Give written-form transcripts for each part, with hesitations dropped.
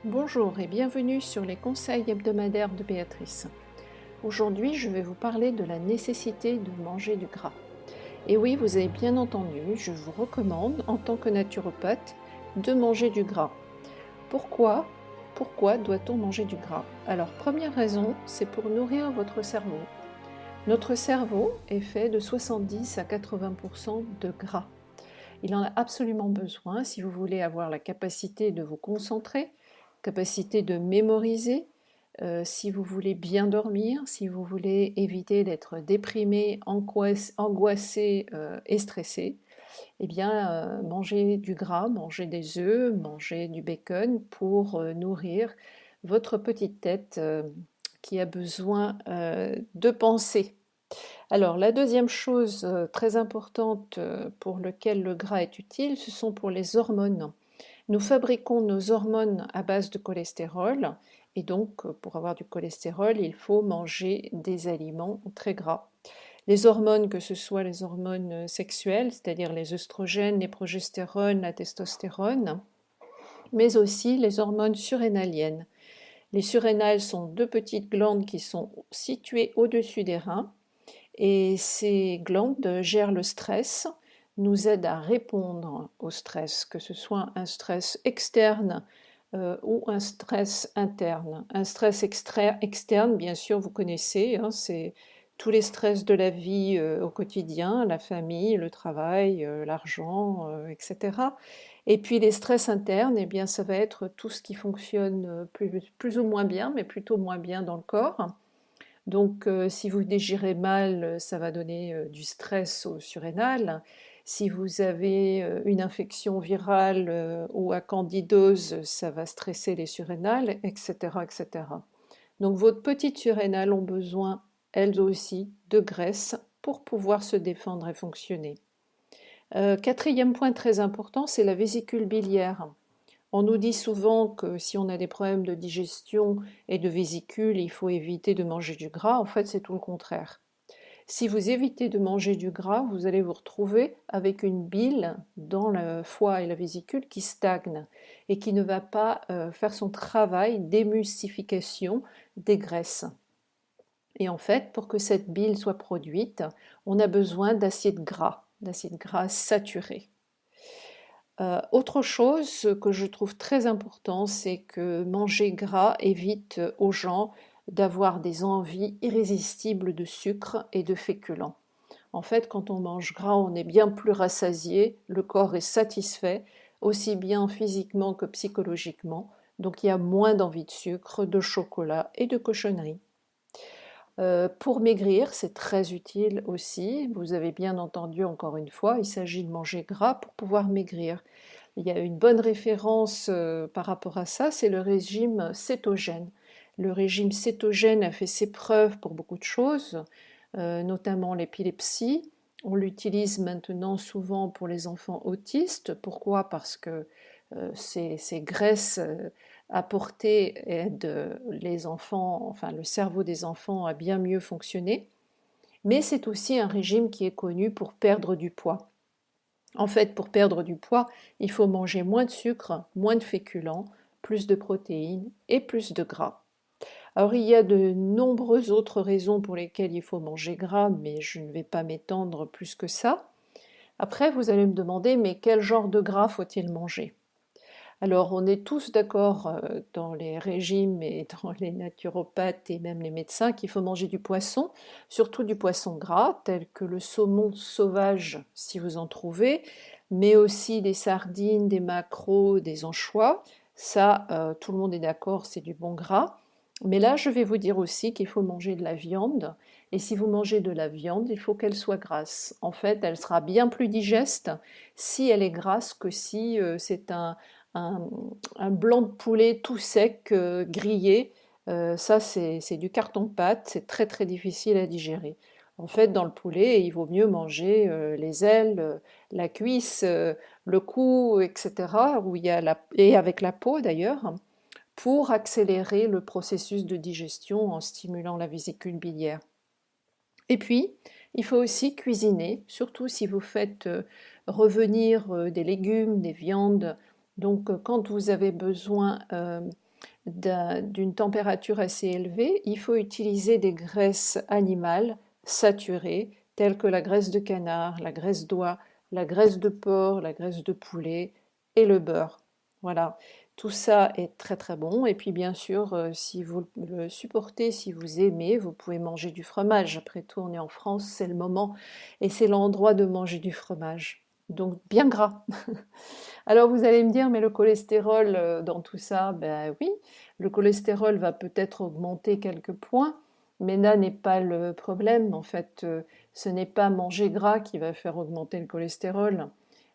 Bonjour et bienvenue sur les conseils hebdomadaires de Béatrice. Aujourd'hui, je vais vous parler de la nécessité de manger du gras. Et oui, vous avez bien entendu, je vous recommande, en tant que naturopathe, de manger du gras. Pourquoi? Pourquoi doit-on manger du gras? Alors, première raison, c'est pour nourrir votre cerveau. Notre cerveau est fait de 70 à 80% de gras. Il en a absolument besoin si vous voulez avoir la capacité de vous concentrer, capacité de mémoriser, si vous voulez bien dormir, si vous voulez éviter d'être déprimé, angoissé et stressé, eh bien, mangez du gras, mangez des œufs, mangez du bacon pour nourrir votre petite tête qui a besoin de penser. Alors, la deuxième chose très importante pour laquelle le gras est utile, ce sont pour les hormones. Nous fabriquons nos hormones à base de cholestérol et donc pour avoir du cholestérol, il faut manger des aliments très gras. Les hormones, que ce soit les hormones sexuelles, c'est-à-dire les œstrogènes, les progestérones, la testostérone, mais aussi les hormones surrénaliennes. Les surrénales sont deux petites glandes qui sont situées au-dessus des reins et ces glandes gèrent le stress, nous aident à répondre au stress, que ce soit un stress externe ou un stress interne. Un stress externe, bien sûr, vous connaissez, hein, c'est tous les stress de la vie au quotidien, la famille, le travail, l'argent, etc. Et puis les stress internes, eh bien, ça va être tout ce qui fonctionne plus ou moins bien, mais plutôt moins bien dans le corps. Donc, si vous digérez mal, ça va donner du stress au surrénal. Si vous avez une infection virale ou à candidose, ça va stresser les surrénales, etc., etc. Donc, vos petites surrénales ont besoin, elles aussi, de graisse pour pouvoir se défendre et fonctionner. Quatrième point très important, c'est la vésicule biliaire. On nous dit souvent que si on a des problèmes de digestion et de vésicule, il faut éviter de manger du gras. En fait, c'est tout le contraire. Si vous évitez de manger du gras, vous allez vous retrouver avec une bile dans le foie et la vésicule qui stagne et qui ne va pas faire son travail d'émulsification des graisses. Et en fait, pour que cette bile soit produite, on a besoin d'acides gras saturés. Autre chose que je trouve très important, c'est que manger gras évite aux gens d'avoir des envies irrésistibles de sucre et de féculents. En fait, quand on mange gras, on est bien plus rassasié, le corps est satisfait, aussi bien physiquement que psychologiquement, donc il y a moins d'envie de sucre, de chocolat et de cochonneries. Pour maigrir, c'est très utile aussi. Vous avez bien entendu encore une fois, il s'agit de manger gras pour pouvoir maigrir. Il y a une bonne référence par rapport à ça, c'est le régime cétogène. Le régime cétogène a fait ses preuves pour beaucoup de choses, notamment l'épilepsie. On l'utilise maintenant souvent pour les enfants autistes. Pourquoi? Parce que ces graisses apportées aident les enfants, enfin le cerveau des enfants à bien mieux fonctionner. Mais c'est aussi un régime qui est connu pour perdre du poids. En fait, pour perdre du poids, il faut manger moins de sucre, moins de féculents, plus de protéines et plus de gras. Alors il y a de nombreuses autres raisons pour lesquelles il faut manger gras, mais je ne vais pas m'étendre plus que ça. Après, vous allez me demander, mais quel genre de gras faut-il manger? Alors, on est tous d'accord dans les régimes et dans les naturopathes et même les médecins qu'il faut manger du poisson, surtout du poisson gras, tel que le saumon sauvage si vous en trouvez, mais aussi des sardines, des maquereaux, des anchois. Ça, tout le monde est d'accord, c'est du bon gras. Mais là, je vais vous dire aussi qu'il faut manger de la viande. Et si vous mangez de la viande, il faut qu'elle soit grasse. En fait, elle sera bien plus digeste si elle est grasse que si c'est un, un blanc de poulet tout sec, grillé. Ça, c'est du carton-pâte, c'est très très difficile à digérer. En fait, dans le poulet, il vaut mieux manger les ailes, la cuisse, le cou, etc., où il y a et avec la peau d'ailleurs, pour accélérer le processus de digestion en stimulant la vésicule biliaire. Et puis, il faut aussi cuisiner, surtout si vous faites revenir des légumes, des viandes. Donc, quand vous avez besoin d'une température assez élevée, il faut utiliser des graisses animales saturées, telles que la graisse de canard, la graisse d'oie, la graisse de porc, la graisse de poulet et le beurre. Voilà, tout ça est très très bon. Et puis bien sûr, si vous le supportez, si vous aimez, vous pouvez manger du fromage. Après tout, on est en France, c'est le moment et c'est l'endroit de manger du fromage. Donc bien gras. Alors vous allez me dire, mais le cholestérol dans tout ça, ben oui, le cholestérol va peut-être augmenter quelques points, mais là n'est pas le problème. En fait, ce n'est pas manger gras qui va faire augmenter le cholestérol.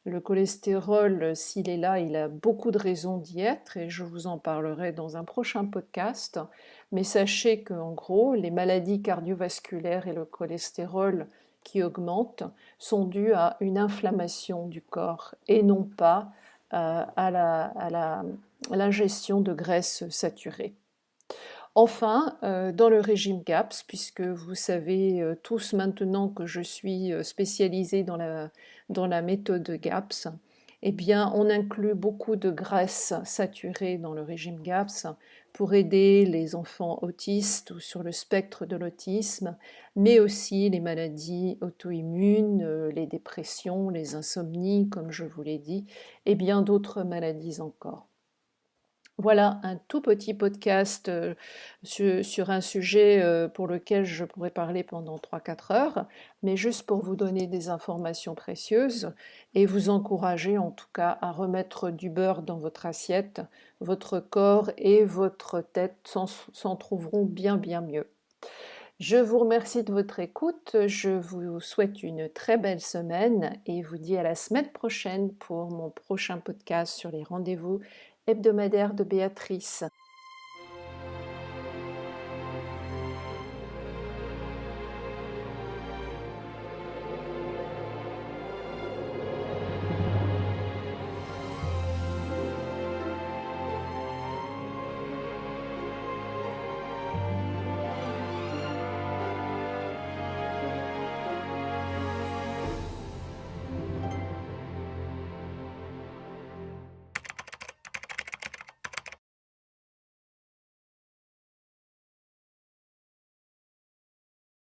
Le cholestérol, s'il est là, il a beaucoup de raisons d'y être et je vous en parlerai dans un prochain podcast. Mais sachez qu'en gros, les maladies cardiovasculaires et le cholestérol qui augmentent sont dus à une inflammation du corps et non pas à l'ingestion de graisses saturées. Enfin, dans le régime GAPS, puisque vous savez tous maintenant que je suis spécialisée dans la méthode GAPS, eh bien, on inclut beaucoup de graisses saturées dans le régime GAPS pour aider les enfants autistes ou sur le spectre de l'autisme, mais aussi les maladies auto-immunes, les dépressions, les insomnies, comme je vous l'ai dit, et bien d'autres maladies encore. Voilà un tout petit podcast sur un sujet pour lequel je pourrais parler pendant 3-4 heures, mais juste pour vous donner des informations précieuses et vous encourager en tout cas à remettre du beurre dans votre assiette. Votre corps et votre tête s'en trouveront bien bien mieux. Je vous remercie de votre écoute, je vous souhaite une très belle semaine et vous dis à la semaine prochaine pour mon prochain podcast sur les rendez-vous hebdomadaires de Béatrice.